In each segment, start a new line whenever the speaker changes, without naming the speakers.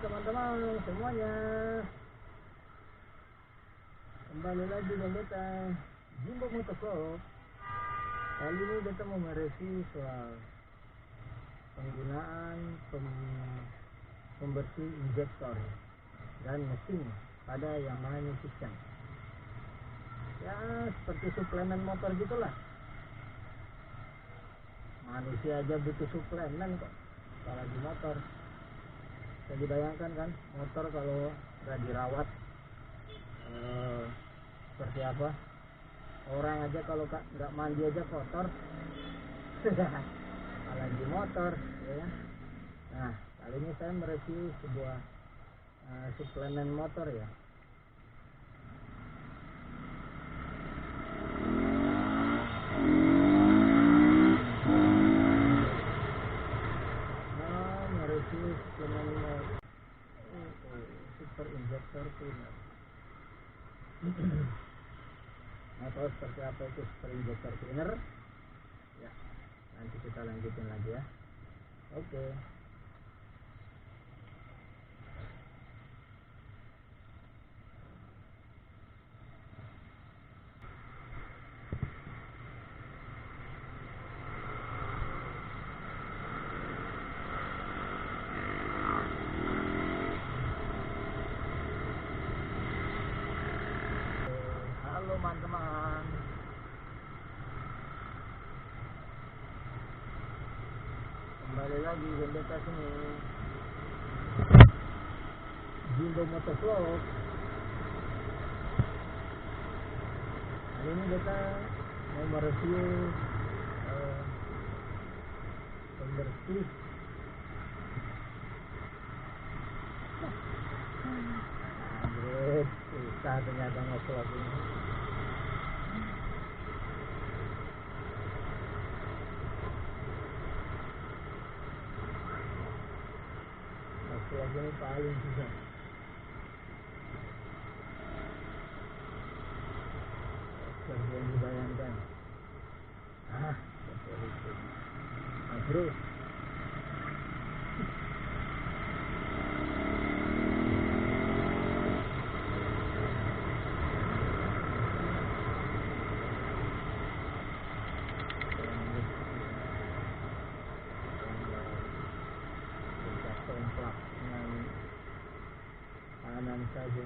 teman-teman semuanya, kembali lagi dengan beta Jimbo Motovlog. Kali ini beta mau mereview soal penggunaan pembersih injektor dan mesin pada Yamaha New System. Ya seperti suplemen motor gitulah. Manusia aja butuh suplemen kok, apalagi motor. Bisa dibayangkan kan, motor kalau nggak dirawat seperti apa? Orang aja kalau nggak mandi aja kotor, apalagi motor, ya. Nah, kali ini saya mereview sebuah suplemen motor ya. Mereview suplemen super injector cleaner. Mau tahu seperti apa itu super injector cleaner? Ya, nanti kita lanjutin lagi ya. Oke. Halo teman-teman, kembali lagi dengan beta sini Jimbo Motovlog. Kali ini beta mau mereview pembersih susah ternyata ngevlog ini. Ngevlog ini paling susah. Seperti yang dibayangkan. Seperti itu. Nah, terus komplak dengan kanan saja.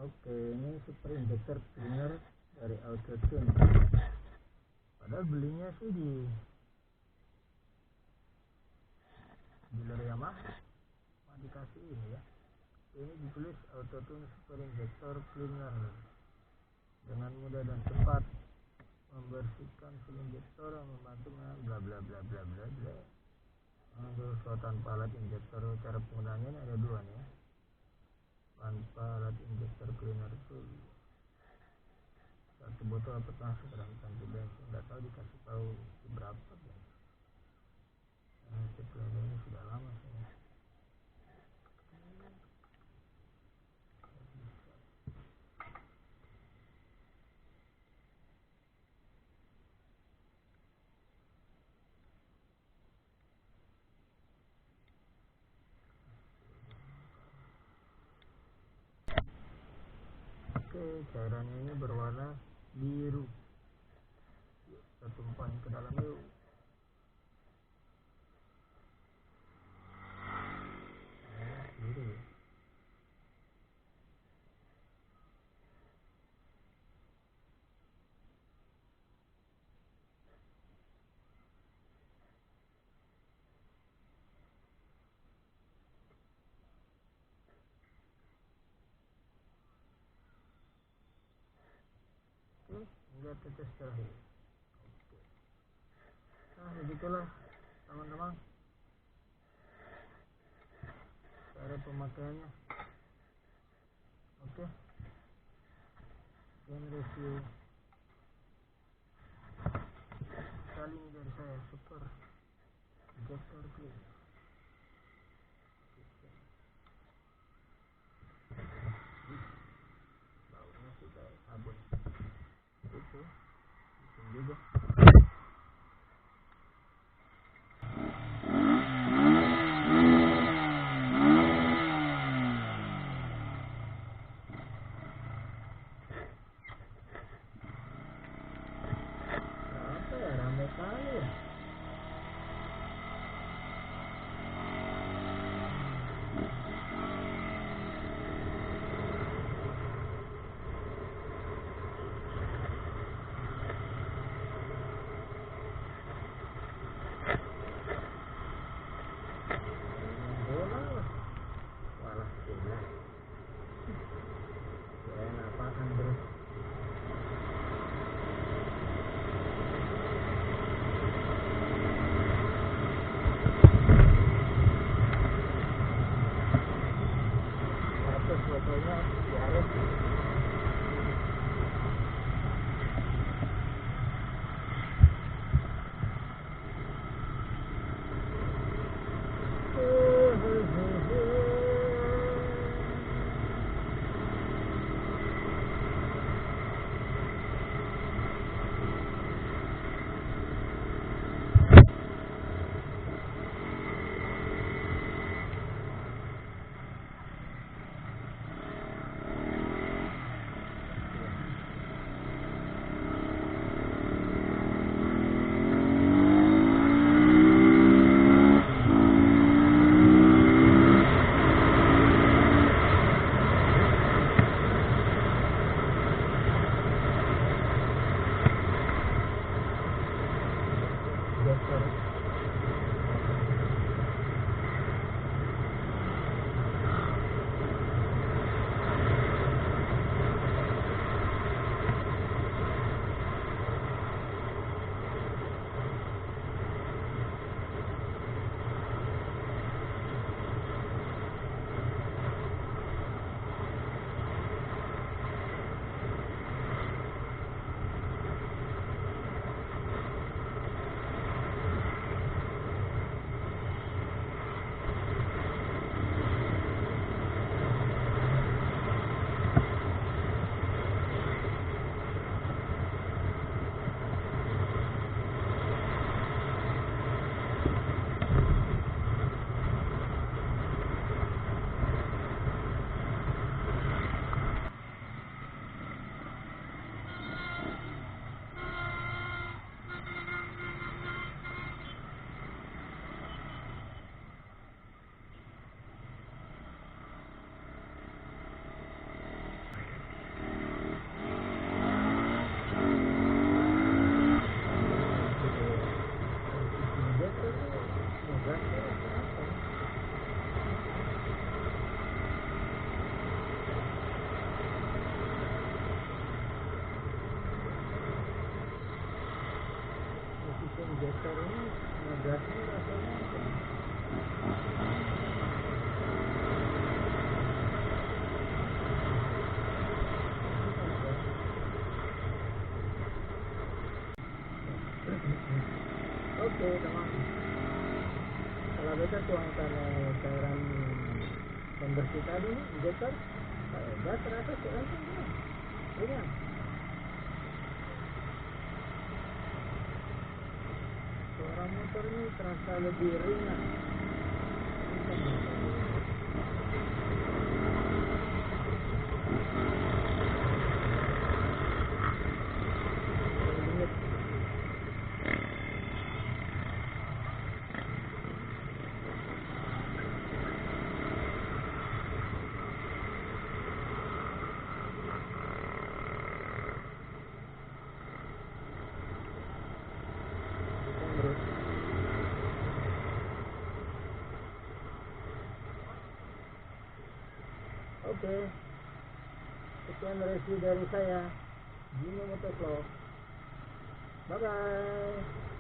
Oke, ini super injector cleaner dari Autotune. Padahal belinya sih di dealer Yamaha, dikasih ini ya. Ini ditulis Autotune super injector cleaner, dengan mudah dan cepat membersihkan fuel injektor yang membantu bla bla bla bla bla bla. Untuk tanpa alat injektor, cara penggunaannya ada dua nih ya. Tanpa alat injektor cleaner itu satu botol dapat langsung ke dalam tangki bensin. Nggak tahu dikasih tahu berapa ya. Cek ini sudah lama sih. Oke, cairannya ini berwarna biru. Kita tumpahin ke dalam yuk. Biru ya. Lihat tetes terakhir. Oke. Nah, begitulah teman-teman cara pemakaiannya. Oke. Dan review kali ini dari saya, super injector cleaner. Baunya sih kayak sabun. Itu juga. Apa ya, ramai kali ya. Walah gila. Kirain apaan bro. Atas fotonya diaret. injektor ini ngegasnya rasanya apa? Oke teman, kalau kita tuangkan cairan pembersih tadi nih, injektor gas terasa langsung ringan. Suara motor ini terasa lebih ringan. Oke, sekian review dari saya, Jimmy Motovlog. Bye bye.